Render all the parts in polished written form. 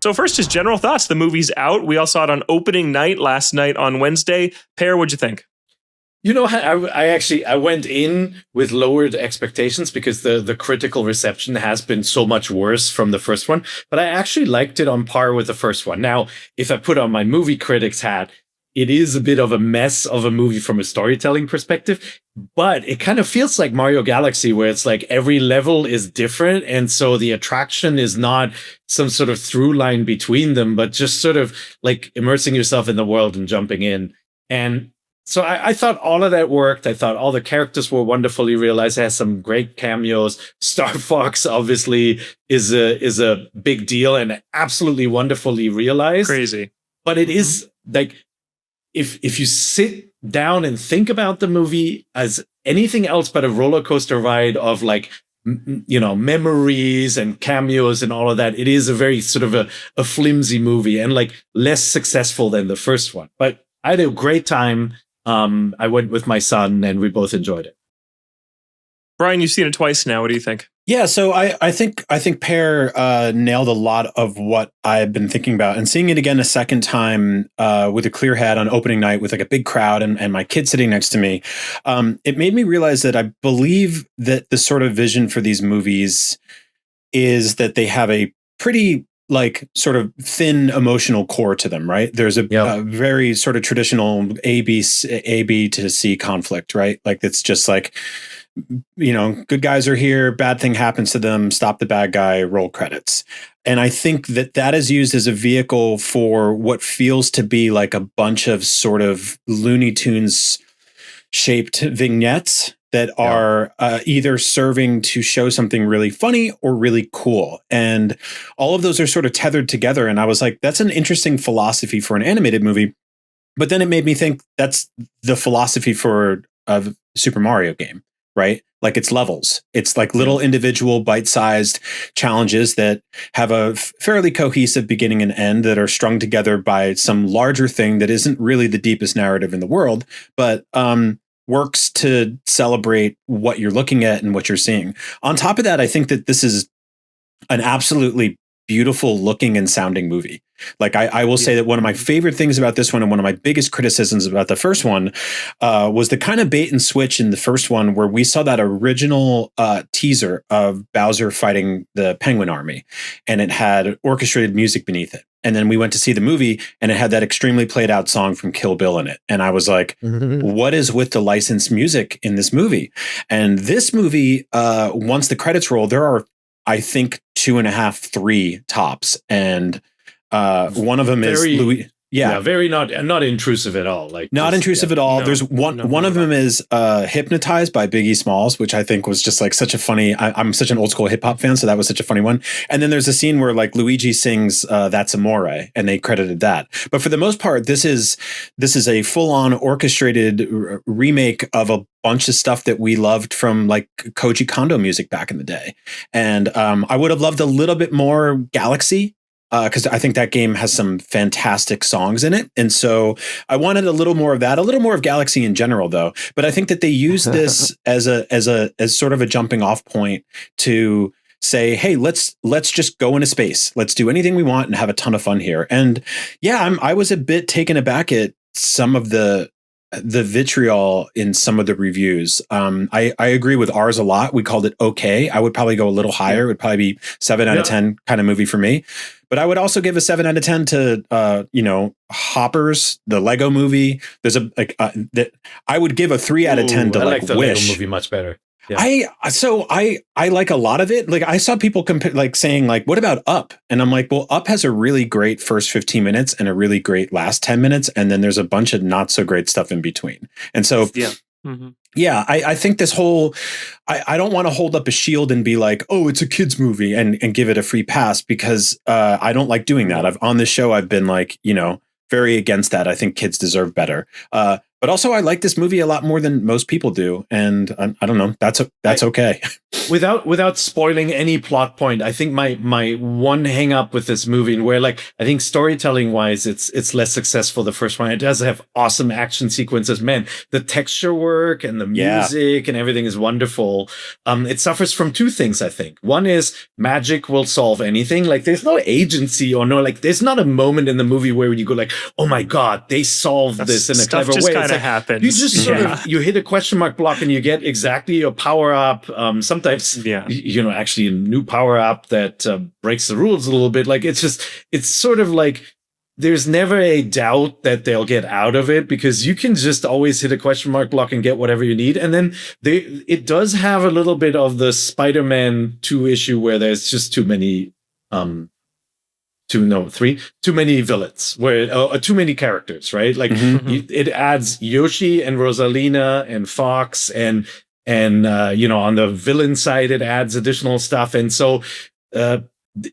So first, just general thoughts. The movie's out. We all saw it on opening night last night on Wednesday. Pear, what'd you think? You know, I went in with lowered expectations because the critical reception has been so much worse from the first one. But I actually liked it on par with the first one. Now, if I put on my movie critics hat, it is a bit of a mess of a movie from a storytelling perspective, but it kind of feels like Mario Galaxy, where it's like every level is different. And so the attraction is not some sort of through line between them, but just sort of like immersing yourself in the world and jumping in. And so I thought all of that worked. I thought all the characters were wonderfully realized. It has some great cameos. Star Fox obviously is a big deal and absolutely wonderfully realized. Crazy. But it is like, if you sit down and think about the movie as anything else but a roller coaster ride of like, you know, memories and cameos and all of that, it is a very sort of a flimsy movie and like less successful than the first one. But I had a great time. I went with my son and we both enjoyed it. Brian, you've seen it twice now. What do you think? Yeah, so I think Pear nailed a lot of what I've been thinking about, and seeing it again a second time with a clear head on opening night with like a big crowd and my kid sitting next to me, it made me realize that I believe that the sort of vision for these movies is that they have a pretty like sort of thin emotional core to them, right? There's a very sort of traditional A, B to C conflict, right? Like it's just like, you know, good guys are here, bad thing happens to them, stop the bad guy, roll credits. And I think that that is used as a vehicle for what feels to be like a bunch of sort of Looney Tunes shaped vignettes that are either serving to show something really funny or really cool. And all of those are sort of tethered together. And I was like, that's an interesting philosophy for an animated movie. But then it made me think that's the philosophy for a Super Mario game, right? Like it's levels. It's like little individual bite-sized challenges that have a fairly cohesive beginning and end that are strung together by some larger thing that isn't really the deepest narrative in the world, but works to celebrate what you're looking at and what you're seeing. On top of that, I think that this is an absolutely beautiful looking and sounding movie. Like I will say that one of my favorite things about this one and one of my biggest criticisms about the first one was the kind of bait and switch in the first one where we saw that original teaser of Bowser fighting the Penguin Army and it had orchestrated music beneath it. And then we went to see the movie and it had that extremely played out song from Kill Bill in it. And I was like, what is with the licensed music in this movie? And this movie, once the credits roll, there are, I think, 2.5, 3 tops. And one of them is Louis. Yeah, very not intrusive at all. Like not intrusive at all. No, There's one of them is Hypnotized by Biggie Smalls, which I think was just like such a funny, I'm such an old school hip hop fan, so that was such a funny one. And then there's a scene where like Luigi sings That's Amore, and they credited that. But for the most part, this is a full on orchestrated remake of a bunch of stuff that we loved from like Koji Kondo music back in the day. And I would have loved a little bit more Galaxy, because I think that game has some fantastic songs in it. And so I wanted a little more of that, a little more of Galaxy in general, though. But I think that they use this as sort of a jumping off point to say, hey, let's just go into space. Let's do anything we want and have a ton of fun here. And yeah, I was a bit taken aback at some of the vitriol in some of the reviews. I agree with ours a lot. We called it okay. I would probably go a little higher. It would probably be 7 out of 10 kind of movie for me. But I would also give a 7 out of 10 to, Hoppers, the Lego movie. There's that I would give a 3 out of 10 to like the Wish. Lego movie much better. Yeah. I like a lot of it. Like I saw people saying like, what about Up? And I'm like, well, Up has a really great first 15 minutes and a really great last 10 minutes. And then there's a bunch of not so great stuff in between. And so, I think this whole, I don't want to hold up a shield and be like, oh, it's a kid's movie and give it a free pass because I don't like doing that. On this show, I've been like, very against that. I think kids deserve better. But also, I like this movie a lot more than most people do, and I don't know. That's okay. Without spoiling any plot point, I think my one hang up with this movie, and where like I think storytelling wise, it's less successful. The first one, it does have awesome action sequences. Man, the texture work and the music and everything is wonderful. It suffers from two things, I think. One is magic will solve anything. Like there's no agency or no like there's not a moment in the movie where you go like, oh my god, they solved this in a clever way. Kind of happens. You just sort of you hit a question mark block and you get exactly a power up. Sometimes actually a new power up that breaks the rules a little bit. Like it's sort of like there's never a doubt that they'll get out of it because you can just always hit a question mark block and get whatever you need. And then it does have a little bit of the Spider-Man 2 issue where there's just too many too many villains, where too many characters, right? Like it adds Yoshi and Rosalina and Fox and on the villain side it adds additional stuff, and so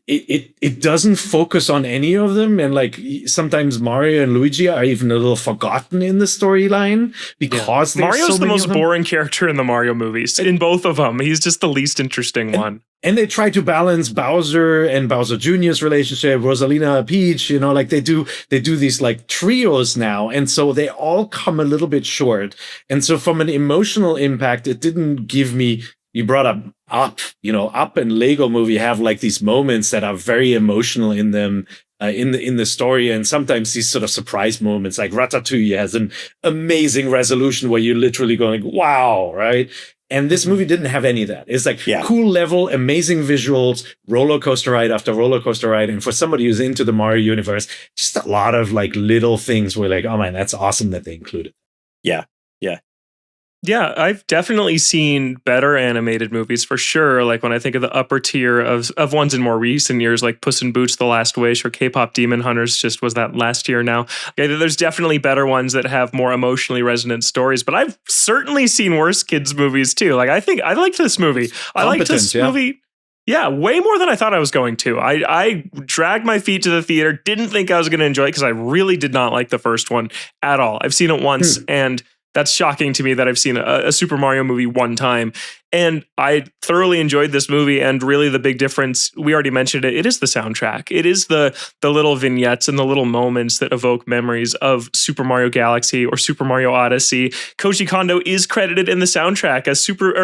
it doesn't focus on any of them, and like sometimes Mario and Luigi are even a little forgotten in the storyline because Mario's the most boring character in the Mario movies. In both of them, he's just the least interesting one. And they try to balance Bowser and Bowser Jr.'s relationship, Rosalina, Peach, like they do these like trios now. And so they all come a little bit short. And so from an emotional impact, it didn't give me, you brought up Up and Lego Movie have like these moments that are very emotional in them. In the story, and sometimes these sort of surprise moments, like Ratatouille has an amazing resolution where you're literally going, "Wow!" Right? And this movie didn't have any of that. It's like cool level, amazing visuals, roller coaster ride after roller coaster ride, and for somebody who's into the Mario universe, just a lot of like little things where like, oh man, that's awesome that they included. Yeah, I've definitely seen better animated movies for sure. Like when I think of the upper tier of ones in more recent years, like Puss in Boots: The Last Wish or K-pop Demon Hunters, just was that last year now. Okay, there's definitely better ones that have more emotionally resonant stories, but I've certainly seen worse kids movies too. Like I liked this movie. I liked this movie. Yeah, way more than I thought I was going to. I dragged my feet to the theater, didn't think I was going to enjoy it because I really did not like the first one at all. I've seen it once and that's shocking to me that I've seen a Super Mario movie one time. And I thoroughly enjoyed this movie. And really the big difference, we already mentioned it, it is the soundtrack. It is the little vignettes and the little moments that evoke memories of Super Mario Galaxy or Super Mario Odyssey. Koji Kondo is credited in the soundtrack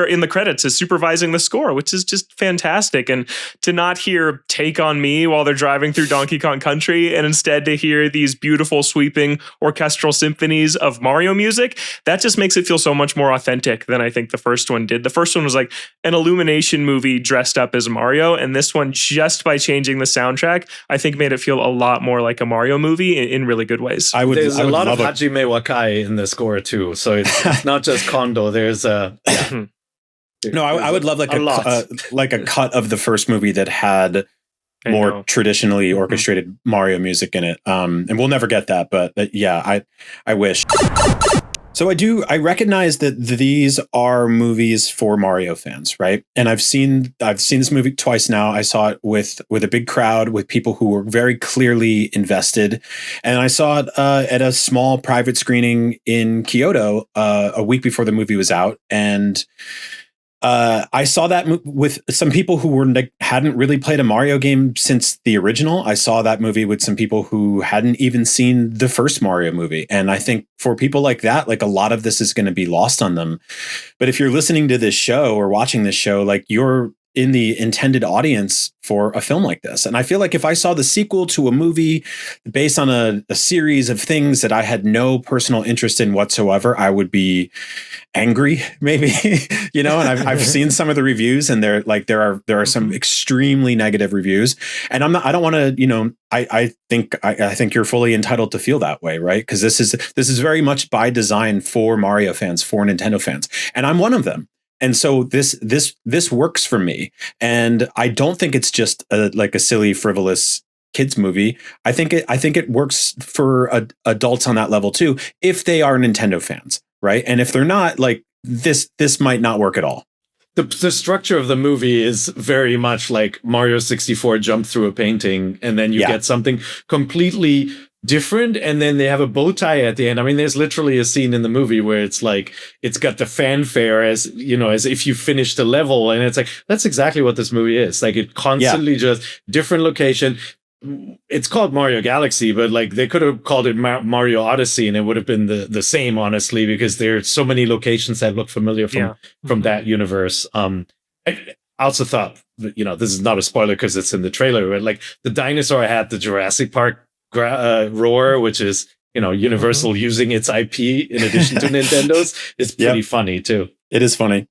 in the credits as supervising the score, which is just fantastic. And to not hear Take on Me while they're driving through Donkey Kong Country, and instead to hear these beautiful sweeping orchestral symphonies of Mario music, that just makes it feel so much more authentic than I think the first one did. The first one was like an Illumination movie dressed up as Mario, and this one, just by changing the soundtrack, I think made it feel a lot more like a Mario movie in really good ways. There's a lot of Hajime Wakai in the score too, so it's not just Kondo. There's I would love like a cut of the first movie that had more traditionally orchestrated Mario music in it. And we'll never get that, but I wish. So I recognize that these are movies for Mario fans, right? And I've seen this movie twice now. I saw it with a big crowd, with people who were very clearly invested. And I saw it at a small private screening in Kyoto a week before the movie was out. And I saw that with some people who hadn't really played a Mario game since the original. I saw that movie with some people who hadn't even seen the first Mario movie. And I think for people like that, like a lot of this is going to be lost on them. But if you're listening to this show or watching this show, like you're in the intended audience for a film like this. And I feel like if I saw the sequel to a movie based on a series of things that I had no personal interest in whatsoever, I would be angry, maybe, and I've seen some of the reviews, and there are some extremely negative reviews, and I don't want to, I think you're fully entitled to feel that way, right? Because this is very much by design for Mario fans, for Nintendo fans, and I'm one of them. And so this works for me, and I don't think it's just like a silly, frivolous kids movie. I think it works for adults on that level too, if they are Nintendo fans, right? And if they're not, like this might not work at all. The structure of the movie is very much like Mario 64 jump through a painting, and then you get something completely different, and then they have a bow tie at the end. I mean, there's literally a scene in the movie where it's like it's got the fanfare as as if you finished the level, and it's like that's exactly what this movie is. Like it constantly just different location. It's called Mario Galaxy, but like they could have called it Mario Odyssey, and it would have been the same, honestly, because there's so many locations that look familiar from that universe. I also thought, this is not a spoiler because it's in the trailer, but like the dinosaur had the Jurassic Park roar, which is Universal using its IP in addition to Nintendo's. It's pretty funny too. It is funny.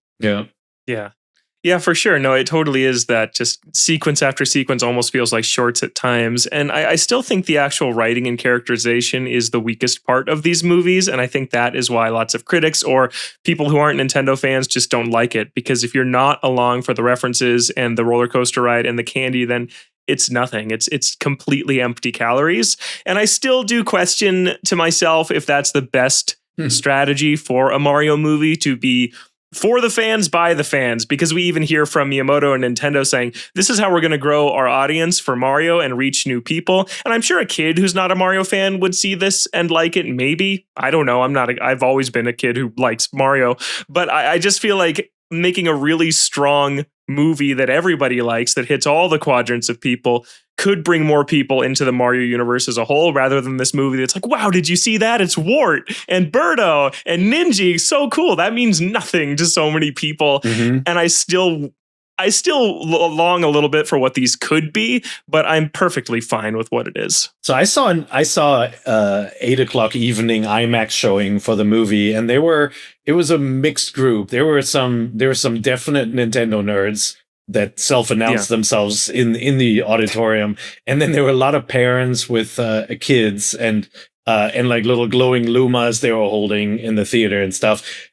Yeah, for sure. No, it totally is that just sequence after sequence almost feels like shorts at times. And I still think the actual writing and characterization is the weakest part of these movies. And I think that is why lots of critics or people who aren't Nintendo fans just don't like it. Because if you're not along for the references and the roller coaster ride and the candy, then it's nothing. It's completely empty calories. And I still do question to myself if that's the best strategy for a Mario movie, to be for the fans, by the fans, because we even hear from Miyamoto and Nintendo saying, this is how we're going to grow our audience for Mario and reach new people. And I'm sure a kid who's not a Mario fan would see this and like it. Maybe. I don't know. I've always been a kid who likes Mario, but I just feel like making a really strong movie that everybody likes, that hits all the quadrants of people, could bring more people into the Mario universe as a whole, rather than this movie that's like, wow, did you see that? It's Wart and Birdo and Ninja. So cool. That means nothing to so many people. And I still long a little bit for what these could be, but I'm perfectly fine with what it is. So I saw 8:00 evening IMAX showing for the movie, and it was a mixed group. There were some definite Nintendo nerds that self-announced themselves in the auditorium, and then there were a lot of parents with kids and like little glowing Lumas they were holding in the theater and stuff.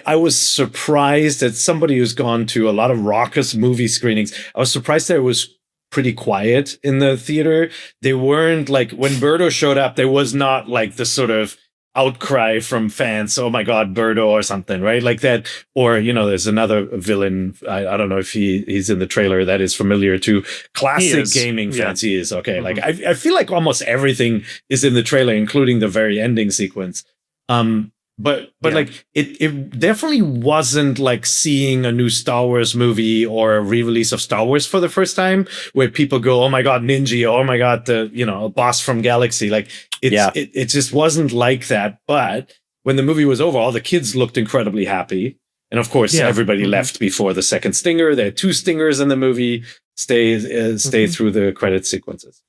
I was surprised that somebody who's gone to a lot of raucous movie screenings, I was surprised that it was pretty quiet in the theater. They weren't like, when Birdo showed up, there was not like the sort of outcry from fans, oh my god, Birdo or something, right? Like that. Or there's another villain, I don't know if he's in the trailer, that is familiar to classic gaming fans. He is okay. Like I feel like almost everything is in the trailer, including the very ending sequence. But like it definitely wasn't like seeing a new Star Wars movie or a re-release of Star Wars for the first time, where people go, oh my god, Ninja, oh my god, a boss from Galaxy. Like it just wasn't like that. But when the movie was over, all the kids looked incredibly happy, and of course everybody left before the second stinger. There are 2 stingers in the movie. Stay through the credit sequences.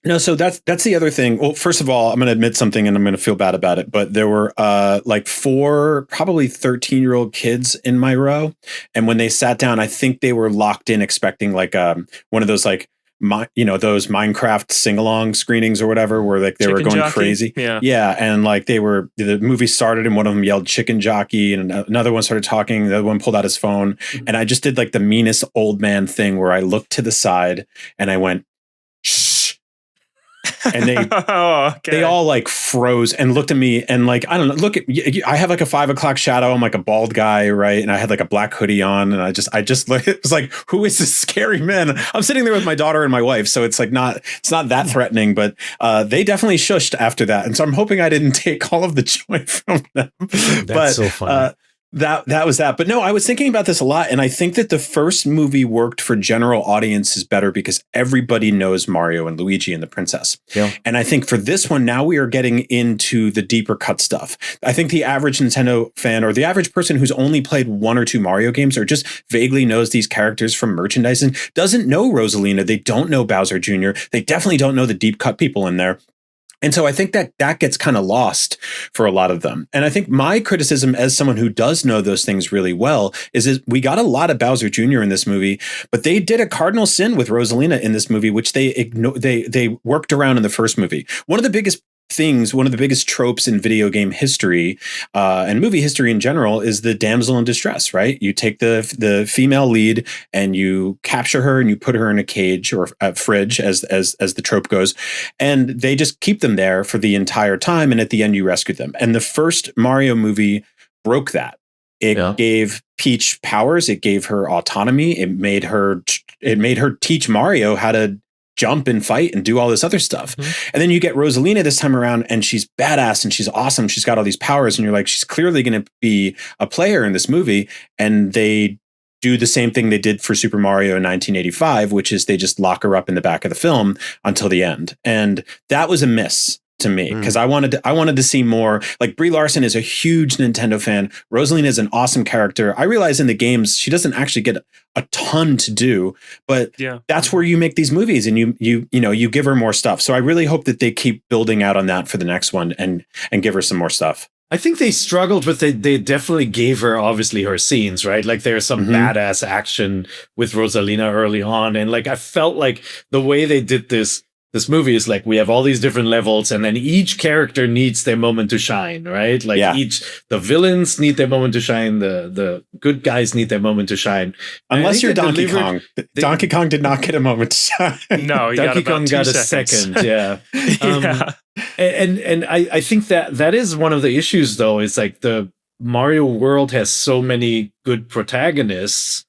No, so that's the other thing. Well, first of all, I'm going to admit something, and I'm going to feel bad about it. But there were like 4, probably 13-year-old kids in my row, and when they sat down, I think they were locked in, expecting like one of those like those Minecraft sing-along screenings or whatever, where like they were going crazy. And like the movie started, and one of them yelled "chicken jockey," and another one started talking. The other one pulled out his phone, and I just did like the meanest old man thing, where I looked to the side and I went, "Shh." And they all like froze and looked at me, and like, I don't know, I have like a 5 o'clock shadow. I'm like a bald guy, right? And I had like a black hoodie on, and I just it was like, who is this scary man? I'm sitting there with my daughter and my wife, so it's like it's not that threatening, but they definitely shushed after that, and so I'm hoping I didn't take all of the joy from them. That's so funny. That was that. But no, I was thinking about this a lot, and I think that the first movie worked for general audiences better because everybody knows Mario and Luigi and the princess. Yeah. And I think for this one, now we are getting into the deeper cut stuff. I think the average Nintendo fan, or the average person who's only played 1 or 2 Mario games, or just vaguely knows these characters from merchandising, doesn't know Rosalina. They don't know Bowser Jr. They definitely don't know the deep cut people in there. And so I think that gets kind of lost for a lot of them. And I think my criticism, as someone who does know those things really well, is we got a lot of Bowser Jr. in this movie, but they did a cardinal sin with Rosalina in this movie, which they worked around in the first movie. One of the biggest tropes in video game history and movie history in general is the damsel in distress, right? You take the female lead and you capture her and you put her in a cage or a fridge, as the trope goes, and they just keep them there for the entire time, and at the end you rescue them. And the first Mario movie broke that. It gave Peach powers, it gave her autonomy, it made her teach Mario how to jump and fight and do all this other stuff. And then you get Rosalina this time around, and she's badass and she's awesome. She's got all these powers, and you're like, she's clearly going to be a player in this movie. And they do the same thing they did for Super Mario in 1985, which is they just lock her up in the back of the film until the end. And that was a miss to me, because I wanted to see more. Like, Brie Larson is a huge Nintendo fan. Rosalina is an awesome character. I realize in the games she doesn't actually get a ton to do, but that's where you make these movies, and you give her more stuff. So I really hope that they keep building out on that for the next one and give her some more stuff. I think they struggled with it. They definitely gave her, obviously, her scenes, right? Like, there's some badass action with Rosalina early on. And like, I felt like the way they did this movie is like, we have all these different levels, and then each character needs their moment to shine, right? Like, the villains need their moment to shine, the good guys need their moment to shine. Unless you're Donkey Kong. Donkey Kong did not get a moment to shine. No, he Donkey Kong got a second. Yeah. And I think that is one of the issues, though, is like the Mario world has so many good protagonists,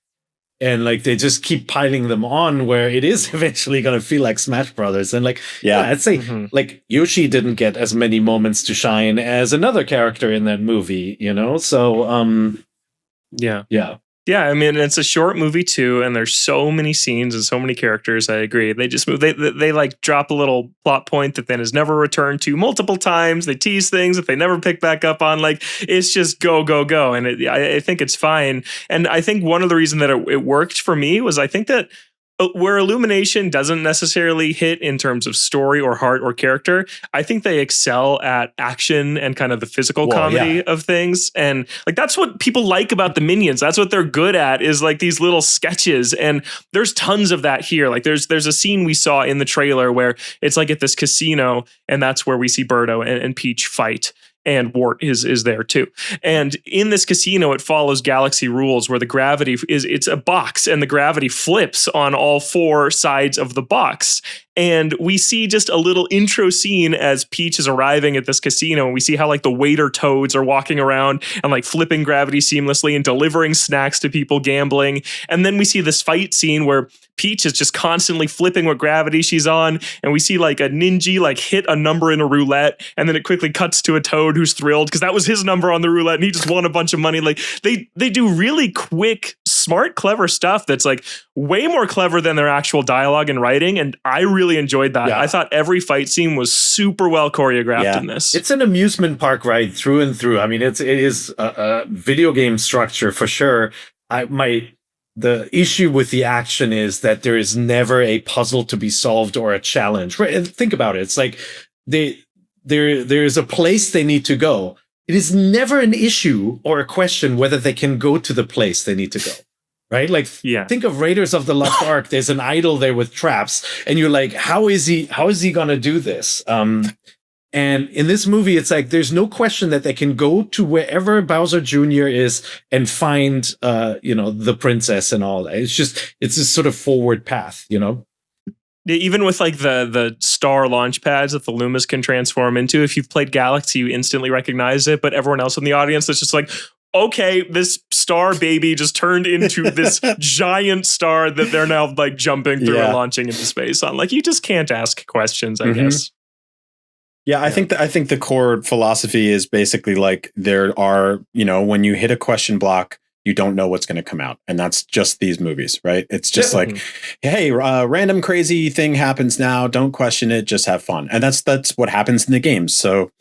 and like they just keep piling them on, where it is eventually going to feel like Smash Brothers. And like, I'd say like Yoshi didn't get as many moments to shine as another character in that movie, you know? So, Yeah, I mean, it's a short movie too, and there's so many scenes and so many characters. I agree. They just move. They like drop a little plot point that then is never returned to multiple times. They tease things that they never pick back up on. Like, it's just go, and I think it's fine. And I think one of the reasons that it worked for me was I think that where Illumination doesn't necessarily hit in terms of story or heart or character, I think they excel at action and kind of the physical comedy of things. And like, that's what people like about the Minions. That's what they're good at, is like these little sketches. And there's tons of that here. Like, there's a scene we saw in the trailer where it's like at this casino, and that's where we see Birdo and Peach fight. And Wart is there too. And in this casino, it follows Galaxy rules, where the gravity it's a box, and the gravity flips on all four sides of the box. And we see just a little intro scene as Peach is arriving at this casino, and we see how like the waiter toads are walking around and like flipping gravity seamlessly and delivering snacks to people gambling. And then we see this fight scene where Peach is just constantly flipping what gravity she's on, and we see like a ninja like hit a number in a roulette, and then it quickly cuts to a Toad who's thrilled because that was his number on the roulette and he just won a bunch of money. Like, they do really quick, smart, clever stuff that's like way more clever than their actual dialogue and writing, and I really enjoyed that. I thought every fight scene was super well choreographed in this. It's an amusement park ride through and through. I mean, it is a video game structure for sure. The issue with the action is that there is never a puzzle to be solved or a challenge. Right? And think about it. It's like there is a place they need to go. It is never an issue or a question whether they can go to the place they need to go. Right? Like, think of Raiders of the Lost Ark. There's an idol there with traps, and you're like, how is he going to do this? And in this movie, it's like, there's no question that they can go to wherever Bowser Jr. is and find, the princess and all that. It's this sort of forward path, you know? Even with like the star launch pads that the Lumas can transform into, if you've played Galaxy, you instantly recognize it. But everyone else in the audience is just like, okay, this star baby just turned into this giant star that they're now like jumping through and launching into space on. Like, you just can't ask questions, I guess. Yeah, I think the core philosophy is basically like, there are, when you hit a question block, you don't know what's going to come out. And that's just these movies, right? It's just like, hey, random crazy thing happens now. Don't question it. Just have fun. And that's what happens in the games. So.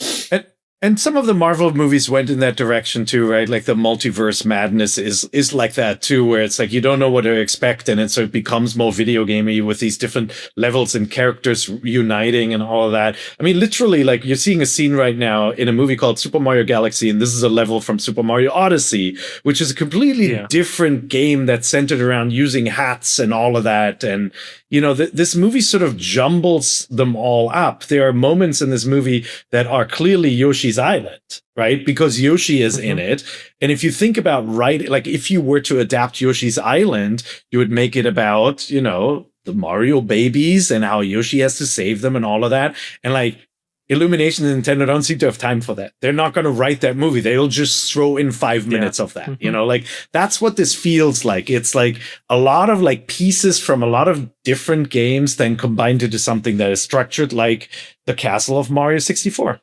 And some of the Marvel movies went in that direction too, right? Like the multiverse madness is like that too, where it's like you don't know what to expect, and it becomes more video gamey with these different levels and characters uniting and all of that. I mean, literally, like, you're seeing a scene right now in a movie called Super Mario Galaxy, and this is a level from Super Mario Odyssey, which is a completely different game that's centered around using hats and all of that. And this movie sort of jumbles them all up. There are moments in this movie that are clearly Yoshi's Island, right? Because Yoshi is in it. And if you think about, like, if you were to adapt Yoshi's Island, you would make it about, the Mario babies and how Yoshi has to save them and all of that. And like, Illumination and Nintendo don't seem to have time for that. They're not going to write that movie. They'll just throw in 5 minutes of that. You know, like that's what this feels like. It's like a lot of like pieces from a lot of different games then combined into something that is structured like the castle of Mario 64.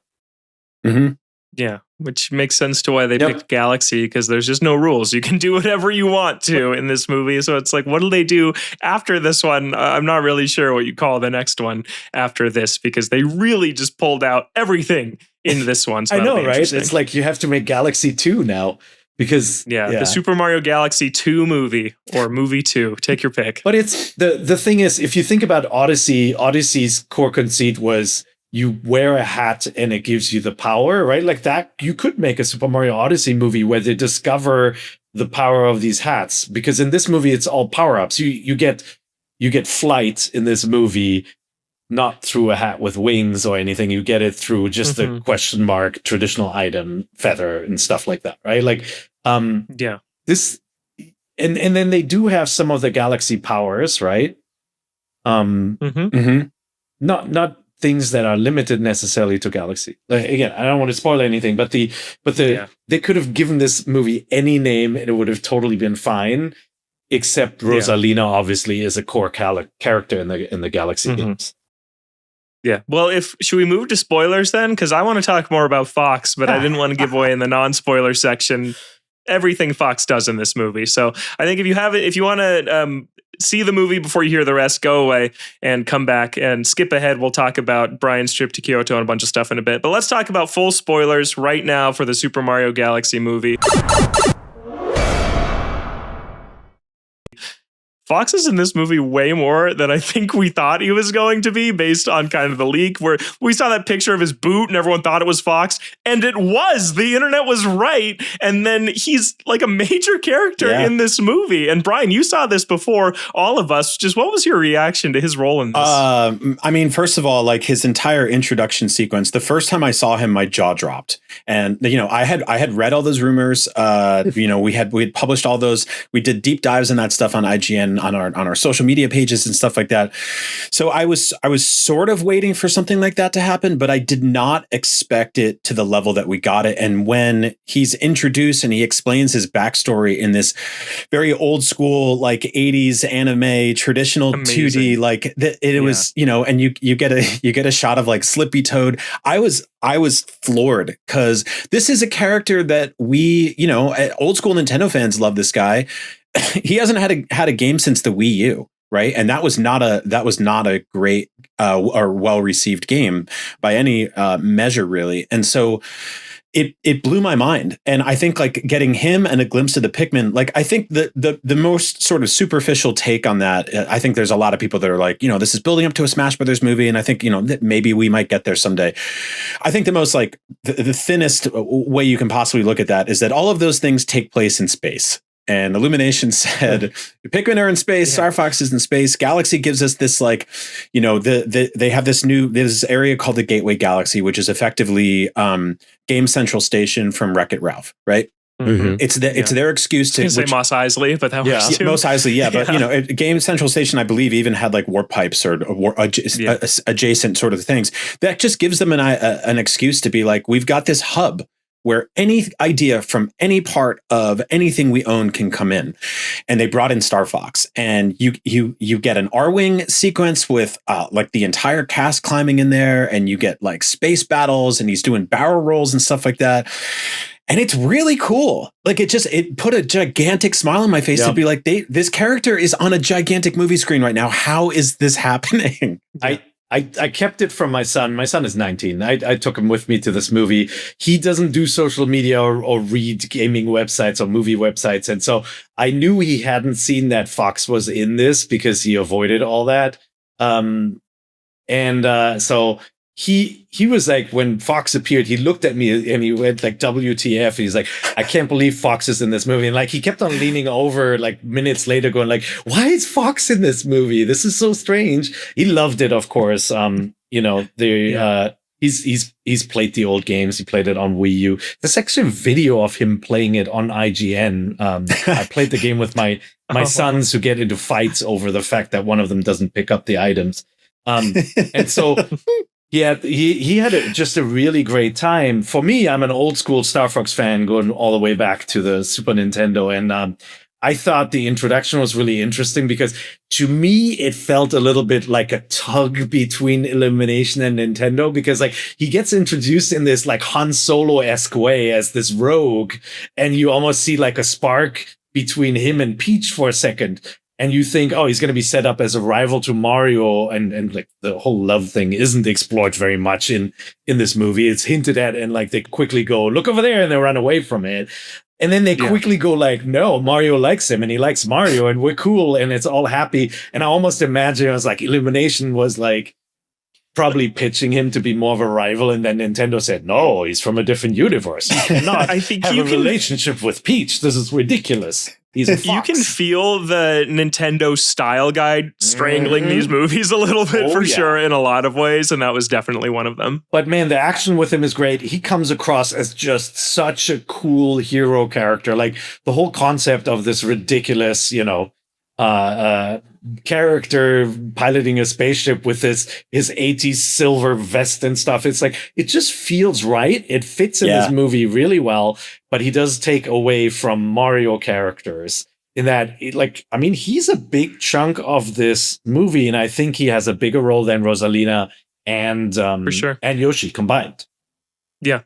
Yeah, which makes sense to why they picked Galaxy, because there's just no rules. You can do whatever you want to in this movie. So it's like, what do they do after this one? I'm not really sure what you call the next one after this, because they really just pulled out everything in this one. So I know, right? It's like you have to make Galaxy 2 now. Because the Super Mario Galaxy 2 movie, or movie 2, take your pick. But it's the thing is, if you think about Odyssey's core conceit was you wear a hat and it gives you the power, right? Like that, you could make a Super Mario Odyssey movie where they discover the power of these hats. Because in this movie, it's all power-ups. You get flight in this movie, not through a hat with wings or anything. You get it through just the question mark, traditional item, feather, and stuff like that, right? Like, this, and then they do have some of the Galaxy powers, right? Not things that are limited necessarily to Galaxy. Like, again, I don't want to spoil anything, but they could have given this movie any name and it would have totally been fine. Except Rosalina obviously is a core character in the Galaxy games. Yeah. Well, should we move to spoilers then? Because I want to talk more about Fox, but I didn't want to give away in the non-spoiler section everything Fox does in this movie. So I think if you want to see the movie before you hear the rest, go away and come back and skip ahead. We'll talk about Brian's trip to Kyoto and a bunch of stuff in a bit. But let's talk about full spoilers right now for the Super Mario Galaxy movie. Fox is in this movie way more than I think we thought he was going to be, based on kind of the leak where we saw that picture of his boot and everyone thought it was Fox, and it was. The internet was right. And then he's like a major character in this movie. And Brian, you saw this before all of us. Just what was your reaction to his role in this? I mean, first of all, like his entire introduction sequence, the first time I saw him, my jaw dropped. And, you know, I had read all those rumors. You know, we had published all those. We did deep dives in that stuff on IGN, on our social media pages and stuff like that. So I was sort of waiting for something like that to happen, but I did not expect it to the level that we got it. And when he's introduced and he explains his backstory in this very old school, like 80s anime, traditional Amazing. 2D, like it was, you know, and you get a shot of like Slippy Toad. I was floored because this is a character that we, you know, old school Nintendo fans love this guy. He hasn't had a game since the Wii U, right? And that was not a great or well received game by any measure, really. And so it blew my mind. And I think like getting him and a glimpse of the Pikmin, like I think the most sort of superficial take on that, I think there's a lot of people that are like, you know, this is building up to a Smash Brothers movie, and I think, you know, that maybe we might get there someday. I think the most like the thinnest way you can possibly look at that is that all of those things take place in space. And Illumination said, Pikmin are in space, Star Fox is in space. Galaxy gives us this, like, you know, they have this area called the Gateway Galaxy, which is effectively Game Central Station from Wreck-It Ralph, right? Mm-hmm. It's their excuse to say Mos Eisley, but that was too. Mos Eisley, but you know, Game Central Station, I believe, even had like warp pipes or adjacent sort of things. That just gives them an excuse to be like, we've got this hub where any idea from any part of anything we own can come in. And they brought in Star Fox, and you get an R-Wing sequence with like the entire cast climbing in there, and you get like space battles, and he's doing barrel rolls and stuff like that. And it's really cool. Like it put a gigantic smile on my face to be like, this character is on a gigantic movie screen right now. How is this happening? I kept it from my son. My son is 19. I took him with me to this movie. He doesn't do social media or read gaming websites or movie websites. And so I knew he hadn't seen that Fox was in this because he avoided all that. So he was like, when Fox appeared, he looked at me and he went like, WTF. He's like, I can't believe Fox is in this movie. And like, he kept on leaning over like minutes later going like, why is Fox in this movie? This is so strange. He loved it, of course. You know, he's played the old games. He played it on Wii U. There's actually a video of him playing it on IGN. I played the game with my sons who get into fights over the fact that one of them doesn't pick up the items. And so he had just a really great time. For me, I'm an old school Star Fox fan, going all the way back to the Super Nintendo, and I thought the introduction was really interesting because to me it felt a little bit like a tug between Illumination and Nintendo, because like he gets introduced in this like Han Solo-esque way as this rogue, and you almost see like a spark between him and Peach for a second. And you think, oh, he's going to be set up as a rival to Mario, and like the whole love thing isn't explored very much in this movie. It's hinted at, and like they quickly go, look over there, and they run away from it. And then they quickly go like, no, Mario likes him, and he likes Mario, and we're cool, and it's all happy. And I almost imagine it was like Illumination was like probably pitching him to be more of a rival, and then Nintendo said, no, he's from a different universe. You cannot I think have a relationship with Peach. This is ridiculous. He's a fox. You can feel the Nintendo style guide strangling these movies a little bit sure in a lot of ways, and that was definitely one of them. But man, the action with him is great. He comes across as just such a cool hero character. Like the whole concept of this ridiculous, character piloting a spaceship with his 80s silver vest and stuff. It's like, it just feels right. It fits in this movie really well, but he does take away from Mario characters in that, he's a big chunk of this movie, and I think he has a bigger role than Rosalina and for sure, and Yoshi combined. Yeah.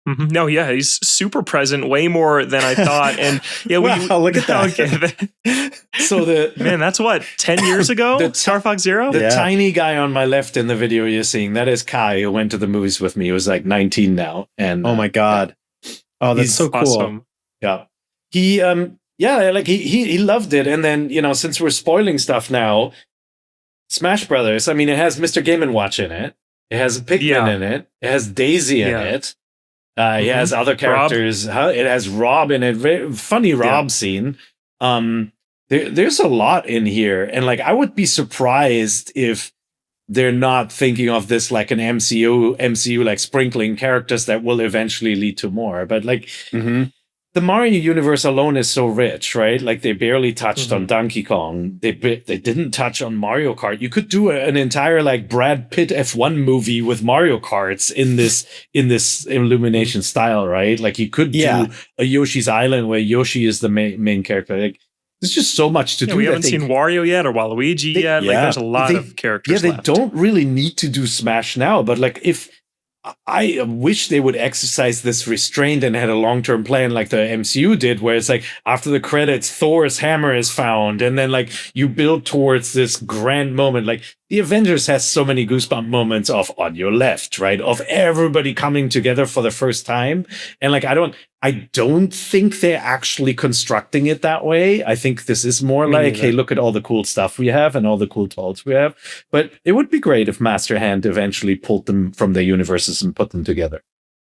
Mm-hmm. No, he's super present, way more than I thought. And look at that. Okay. So that's what, 10 years ago? Star Fox Zero? The tiny guy on my left in the video you're seeing, that is Kai, who went to the movies with me. He was like 19 now. And oh my God. Oh, that's so cool. Awesome. Yeah. He loved it. And then, since we're spoiling stuff now, Smash Brothers, it has Mr. Game & Watch in it. It has Pikmin in it. It has Daisy in it. He has other characters. It has Rob in it. Very funny Rob scene. There's a lot in here, and I would be surprised if they're not thinking of this like an MCU like sprinkling characters that will eventually lead to more. But the Mario universe alone is so rich, right? Like they barely touched on Donkey Kong. They didn't touch on Mario Kart. You could do an entire like Brad Pitt F1 movie with Mario Karts in this Illumination style, right? Like you could do a Yoshi's Island where Yoshi is the main character. Like there's just so much to do. We haven't seen Wario yet or Waluigi yet. Like there's a lot of characters. Yeah, they don't really need to do Smash now, but like if I wish they would exercise this restraint and had a long-term plan like the MCU did, where it's like after the credits, Thor's hammer is found, and then like you build towards this grand moment. Like the Avengers has so many goosebump moments of on your left, right? Of everybody coming together for the first time. And like I don't think they're actually constructing it that way. I think this is more like, hey, look at all the cool stuff we have and all the cool toys we have. But it would be great if Master Hand eventually pulled them from their universes and put them together.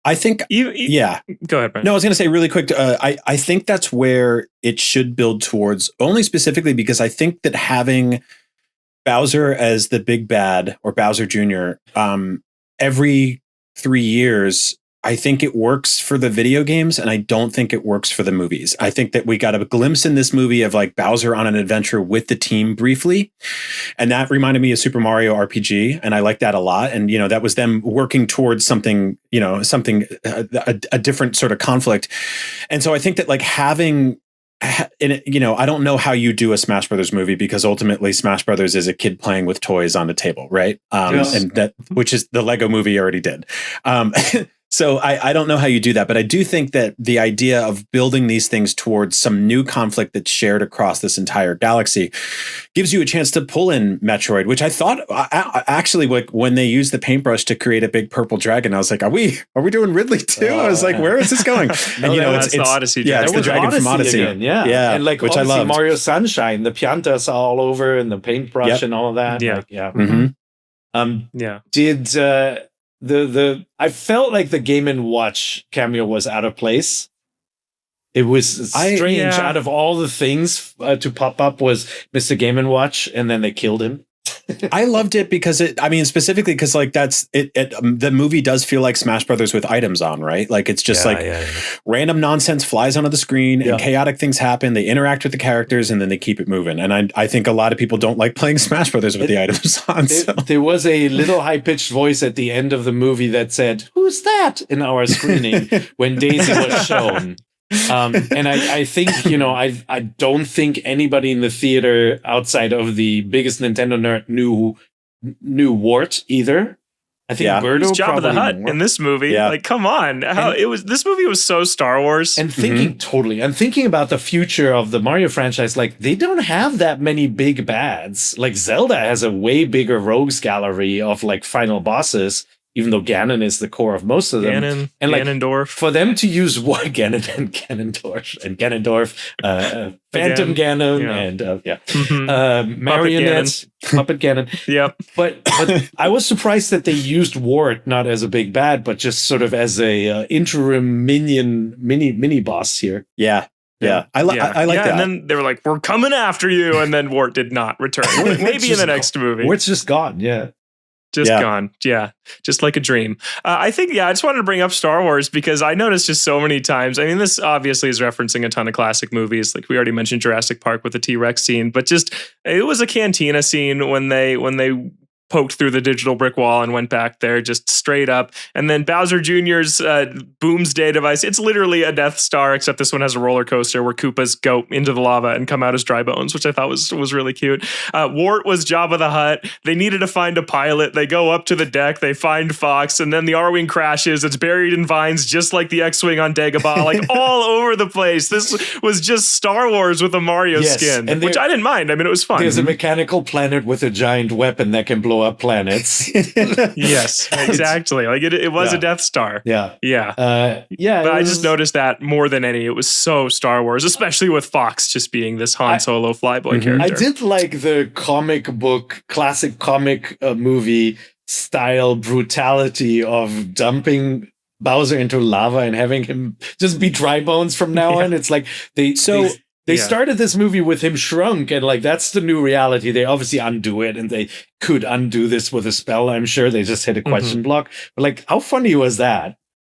I think, Go ahead, Brian. No, I was going to say really quick, I think that's where it should build towards, only specifically because I think that having Bowser as the big bad, or Bowser Jr., every 3 years, I think it works for the video games, and I don't think it works for the movies. I think that we got a glimpse in this movie of like Bowser on an adventure with the team briefly, and that reminded me of Super Mario RPG, and I like that a lot. And that was them working towards something, a different sort of conflict. And so I think that like having, I don't know how you do a Smash Brothers movie, because ultimately Smash Brothers is a kid playing with toys on the table, right? And that, which is the Lego movie already did. So I don't know how you do that, but I do think that the idea of building these things towards some new conflict that's shared across this entire galaxy gives you a chance to pull in Metroid, which I thought actually, like when they used the paintbrush to create a big purple dragon, I was like, are we doing Ridley too? I was like, where is this going? And it's the Odyssey. Yeah, it's the dragon from Odyssey. Again, yeah. And like which I love. Mario Sunshine, the piantas all over and the paintbrush and all of that. Yeah. Did I felt like the Game & Watch cameo was out of place. It was strange. Out of all the things to pop up was Mr. Game & Watch, and then they killed him. I loved it because specifically because like that's it. The movie does feel like Smash Brothers with items on, right? Like it's just random nonsense flies onto the screen and chaotic things happen. They interact with the characters and then they keep it moving. And I think a lot of people don't like playing Smash Brothers with the items on. There was a little high-pitched voice at the end of the movie that said, "Who's that?" in our screening when Daisy was shown. And I think, I don't think anybody in the theater outside of the biggest Nintendo nerd knew Wart either. I think Birdo Jabba probably the Hutt more. in this movie. Yeah. Like, come on. This movie was so Star Wars. And thinking about the future of the Mario franchise, like they don't have that many big bads. Like Zelda has a way bigger rogues gallery of like final bosses, even though Ganon is the core of most of them. And Ganondorf. For them to use Ganon and Ganondorf, Phantom Ganon, and Marionette, Puppet Ganon. Yep. But I was surprised that they used Wart not as a big bad, but just sort of as a interim mini boss here. Yeah. I like that. And then they were like, "We're coming after you," and then Wart did not return. Maybe in the next movie. Wart's just gone. Yeah. Just gone. Yeah. Just like a dream. I think, I just wanted to bring up Star Wars because I noticed just so many times. I mean, this obviously is referencing a ton of classic movies. Like we already mentioned Jurassic Park with the T-Rex scene, but just it was a cantina scene when they poked through the digital brick wall and went back there just straight up. And then Bowser Jr.'s Boomsday device. It's literally a Death Star, except this one has a roller coaster where Koopas go into the lava and come out as dry bones, which I thought was really cute. Wart was Jabba the Hutt. They needed to find a pilot. They go up to the deck. They find Fox, and then the R-Wing crashes. It's buried in vines, just like the X-Wing on Dagobah, like all over the place. This was just Star Wars with a Mario skin, which I didn't mind. I mean, it was fun. There's a mechanical planet with a giant weapon that can blow up planets. Yes, exactly. Like it was a Death Star. Yeah. But I just noticed that more than any. It was so Star Wars, especially with Fox just being this Han Solo flyboy character. I did like the classic comic movie style brutality of dumping Bowser into lava and having him just be dry bones from now on. It's like they started this movie with him shrunk, and like that's the new reality. They obviously undo it, and they could undo this with a spell. I'm sure they just hit a question block. But like, how funny was that?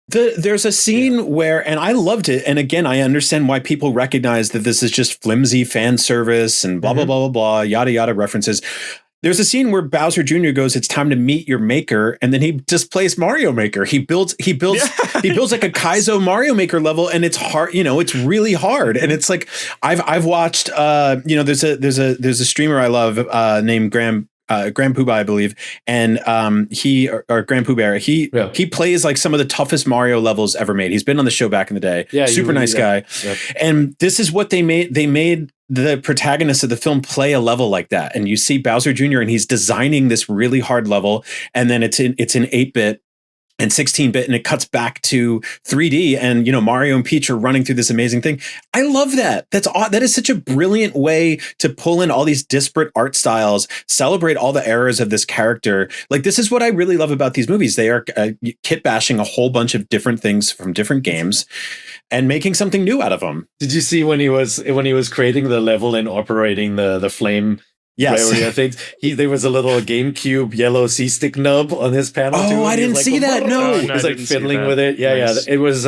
There's a scene where, and I loved it, and again, I understand why people recognize that this is just flimsy fan service and blah blah blah blah blah yada yada references. There's a scene where Bowser Jr. goes, "It's time to meet your maker," and then he just plays Mario Maker. He builds like a Kaizo Mario Maker level, and it's hard. It's really hard, and it's like I've watched. There's a streamer I love named Graham Poobah, I believe, and Graham Pooh Bear. He plays like some of the toughest Mario levels ever made. He's been on the show back in the day. Yeah, super nice guy. Yeah. And this is what they made. They made the protagonist of the film play a level like that, and you see Bowser Jr. and he's designing this really hard level, and then it's in 8-bit and 16-bit, and it cuts back to 3D, and Mario and Peach are running through this amazing thing. I love that. That is such a brilliant way to pull in all these disparate art styles, celebrate all the eras of this character. Like, this is what I really love about these movies. They are kit bashing a whole bunch of different things from different games and making something new out of them. Did you see when he was creating the level and operating the flame? Yes, I think there was a little GameCube yellow C-stick nub on his panel. Oh, I didn't see that. No, he was like fiddling with it. Yeah, nice. It was.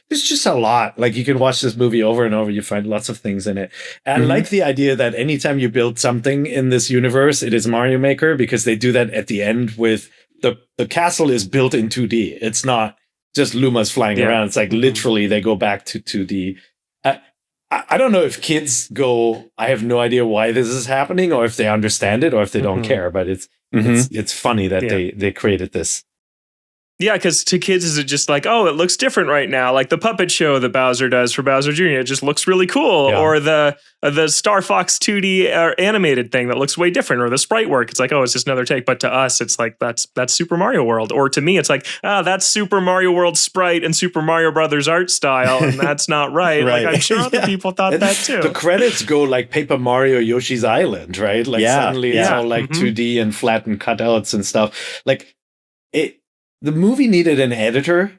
It's just a lot. Like, you can watch this movie over and over. You find lots of things in it. And I like the idea that anytime you build something in this universe, it is Mario Maker, because they do that at the end with the castle is built in 2D. It's not just Lumas flying around. It's like literally they go back to 2D. I don't know if kids go, I have no idea why this is happening, or if they understand it, or if they don't care. But it's funny that they created this. Yeah, because to kids, is it just like, oh, it looks different right now? Like the puppet show that Bowser does for Bowser Jr., it just looks really cool. Yeah. Or the Star Fox 2D animated thing that looks way different. Or the sprite work, it's like, oh, it's just another take. But to us, it's like, that's Super Mario World. Or to me, it's like, that's Super Mario World sprite and Super Mario Brothers art style, and that's not right. Like, I'm sure other people thought that too. The credits go like Paper Mario Yoshi's Island, right? Like suddenly it's all like 2D and flattened cutouts and stuff. Like the movie needed an editor,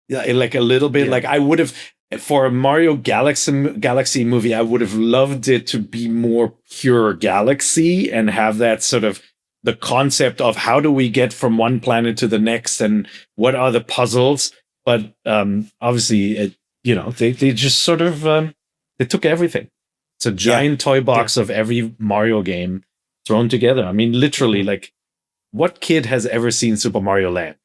like a little bit. Like I would have for a Mario Galaxy movie, I would have loved it to be more pure Galaxy and have that sort of the concept of how do we get from one planet to the next and what are the puzzles. But obviously, they just sort of they took everything. It's a giant toy box of every Mario game thrown together. I mean, literally, like, what kid has ever seen Super Mario Land?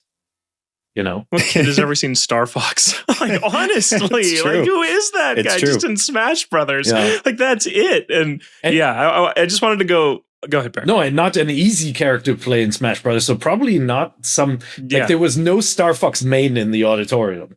What kid has ever seen Star Fox? Like, honestly, like, who is that guy? Just in Smash Brothers. Yeah. Like, that's it. And I just wanted to go ahead, Bear. No, and not an easy character to play in Smash Brothers. So probably not there was no Star Fox main in the auditorium.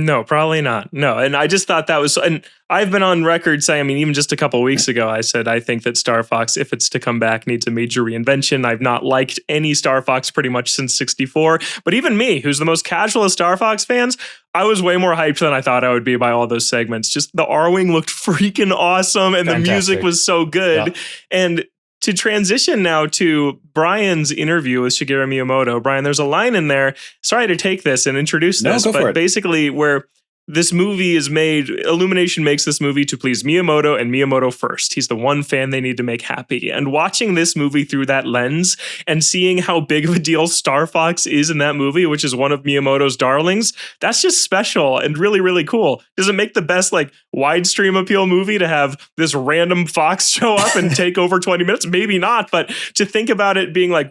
No, probably not. No. And I just thought that was, and I've been on record saying, I mean, even just a couple of weeks ago, I said, I think that Star Fox, if it's to come back, needs a major reinvention. I've not liked any Star Fox pretty much since 64. But even me, who's the most casual of Star Fox fans, I was way more hyped than I thought I would be by all those segments. Just the R-Wing looked freaking awesome and the music was so good. Yeah. And to transition now to Brian's interview with Shigeru Miyamoto, Brian, there's a line in there. Sorry to take this and introduce this, but basically where this movie is made, Illumination makes this movie to please Miyamoto and Miyamoto first. He's the one fan they need to make happy. And watching this movie through that lens and seeing how big of a deal Star Fox is in that movie, which is one of Miyamoto's darlings, that's just special and really, really cool. Does it make the best like wide stream appeal movie to have this random fox show up and take over 20 minutes? Maybe not, but to think about it being like,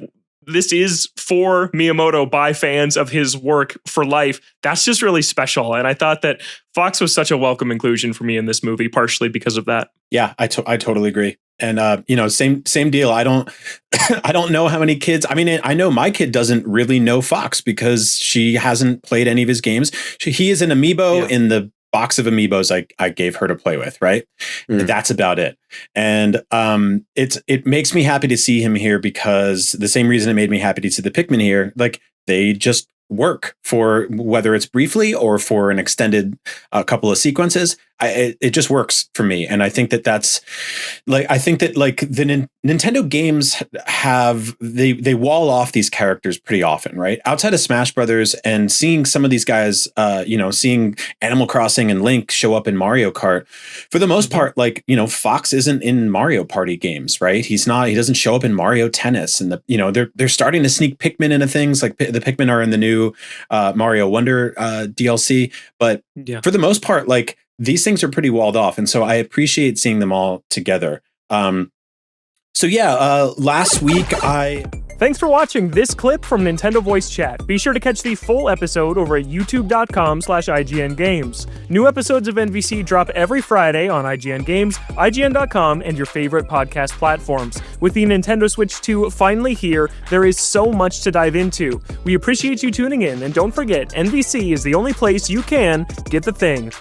this is for Miyamoto by fans of his work for life. That's just really special. And I thought that Fox was such a welcome inclusion for me in this movie, partially because of that. Yeah, I totally agree. And, same deal. I don't know how many kids. I mean, I know my kid doesn't really know Fox because she hasn't played any of his games. He is an amiibo in the box of amiibos I gave her to play with, right? That's about it. And it makes me happy to see him here because the same reason it made me happy to see the Pikmin here, like they just work for whether it's briefly or for an extended couple of sequences. It just works for me. And I think that's like, the Nintendo games have, they wall off these characters pretty often, right? Outside of Smash Brothers and seeing some of these guys, seeing Animal Crossing and Link show up in Mario Kart, for the most part, like, Fox isn't in Mario Party games, right? He doesn't show up in Mario Tennis, and they're starting to sneak Pikmin into things, like the Pikmin are in the new Mario Wonder DLC, but for the most part, like, these things are pretty walled off. And so I appreciate seeing them all together. Last week Thanks for watching this clip from Nintendo Voice Chat. Be sure to catch the full episode over at youtube.com/IGNGames. New episodes of NVC drop every Friday on IGN Games, IGN.com, and your favorite podcast platforms. With the Nintendo Switch 2 finally here, there is so much to dive into. We appreciate you tuning in, and don't forget, NVC is the only place you can get the thing.